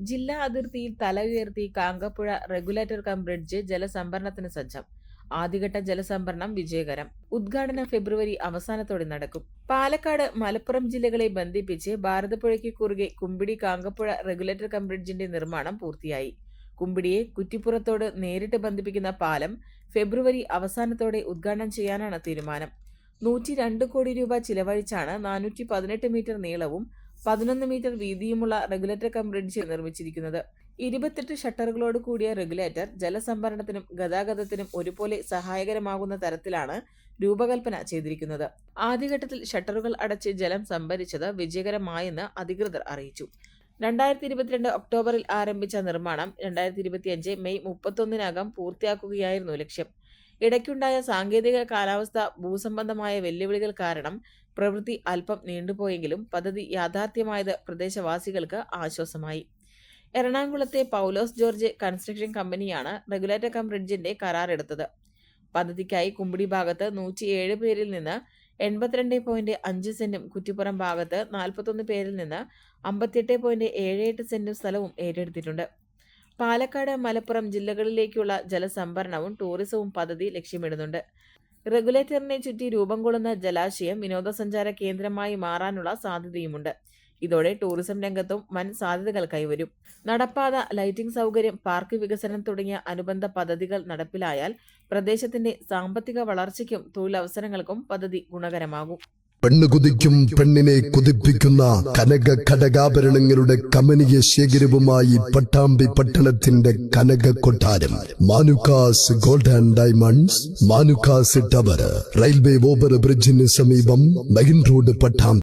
ജില്ലാ അതിർത്തിയിൽ തല ഉയർത്തി കാങ്കപ്പുഴ റെഗുലേറ്റർ കം ബ്രിഡ്ജ് ജലസംഭരണത്തിന് സജ്ജം. ആദ്യഘട്ട ജലസംഭരണം വിജയകരം. ഉദ്ഘാടനം ഫെബ്രുവരി അവസാനത്തോടെ നടക്കും. പാലക്കാട്, മലപ്പുറം ജില്ലകളെ ബന്ധിപ്പിച്ച് ഭാരതപ്പുഴയ്ക്ക് കുറുകെ കുമ്പിടി കാങ്കപ്പുഴ റെഗുലേറ്റർ കം ബ്രിഡ്ജിന്റെ നിർമ്മാണം പൂർത്തിയായി. കുമ്പിടിയെ കുറ്റിപ്പുറത്തോട് നേരിട്ട് ബന്ധിപ്പിക്കുന്ന പാലം ഫെബ്രുവരി അവസാനത്തോടെ ഉദ്ഘാടനം ചെയ്യാനാണ് തീരുമാനം. 102 കോടി രൂപ ചിലവഴിച്ചാണ് 418 മീറ്റർ നീളവും 11 മീറ്റർ വീതിയുമുള്ള റെഗുലേറ്റർ കം ബ്രിഡ്ജ് നിർമ്മിച്ചിരിക്കുന്നത്. 28 ഷട്ടറുകളോട് കൂടിയ റെഗുലേറ്റർ ജലസംഭരണത്തിനും ഗതാഗതത്തിനും ഒരുപോലെ സഹായകരമാകുന്ന തരത്തിലാണ് രൂപകൽപ്പന ചെയ്തിരിക്കുന്നത്. ആദ്യഘട്ടത്തിൽ ഷട്ടറുകൾ അടച്ച് ജലം സംഭരിച്ചത് വിജയകരമായെന്ന് അധികൃതർ അറിയിച്ചു. 2022 ഒക്ടോബറിൽ ആരംഭിച്ച നിർമ്മാണം 2025 മെയ് 31-നകം പൂർത്തിയാക്കുകയായിരുന്നു ലക്ഷ്യം. ഇടയ്ക്കുണ്ടായ സാങ്കേതിക കാലാവസ്ഥ ഭൂസംബന്ധമായ വെല്ലുവിളികൾ കാരണം പ്രവൃത്തി അല്പം നീണ്ടുപോയെങ്കിലും പദ്ധതി യാഥാർത്ഥ്യമായത് പ്രദേശവാസികൾക്ക് ആശ്വാസമായി. എറണാകുളത്തെ പൗലോസ് ജോർജ് കൺസ്ട്രക്ഷൻ കമ്പനിയാണ് റെഗുലേറ്റർ കം ബ്രിഡ്ജിന്റെ കരാറെടുത്തത്. പദ്ധതിക്കായി കുമ്പിടി ഭാഗത്ത് 107 പേരിൽ നിന്ന് 82.5 സെന്റും കുറ്റിപ്പുറം ഭാഗത്ത് 41 പേരിൽ നിന്ന് 58.78 സെന്റും സ്ഥലവും ഏറ്റെടുത്തിട്ടുണ്ട്. പാലക്കാട്, മലപ്പുറം ജില്ലകളിലേക്കുള്ള ജലസംഭരണവും ടൂറിസവും പദ്ധതി ലക്ഷ്യമിടുന്നുണ്ട്. റെഗുലേറ്ററിനെ ചുറ്റി രൂപം കൊള്ളുന്ന ജലാശയം വിനോദസഞ്ചാര കേന്ദ്രമായി മാറാനുള്ള സാധ്യതയുമുണ്ട്. ഇതോടെ ടൂറിസം രംഗത്തും വൻ സാധ്യതകൾ കൈവരും. നടപ്പാത, ലൈറ്റിംഗ് സൗകര്യം, പാർക്ക് വികസനം തുടങ്ങിയ അനുബന്ധ പദ്ധതികൾ നടപ്പിലായാൽ പ്രദേശത്തിന്റെ സാമ്പത്തിക വളർച്ചയ്ക്കും തൊഴിലവസരങ്ങൾക്കും പദ്ധതി ഗുണകരമാകും. പെണ്ണ് കുതിക്കും പെണ്ണിനെ കുതിപ്പിക്കുന്ന കനക ഘടകാഭരണങ്ങളുടെ കമനീയ ശേഖരവുമായി പട്ടാമ്പി പട്ടണത്തിന്റെ Kanaka Kottaram Manukkas gold and diamonds, Manukkas tower, railway over ബ്രിഡ്ജിന് സമീപം മെയിൻ റോഡ്, പട്ടാമ്പി.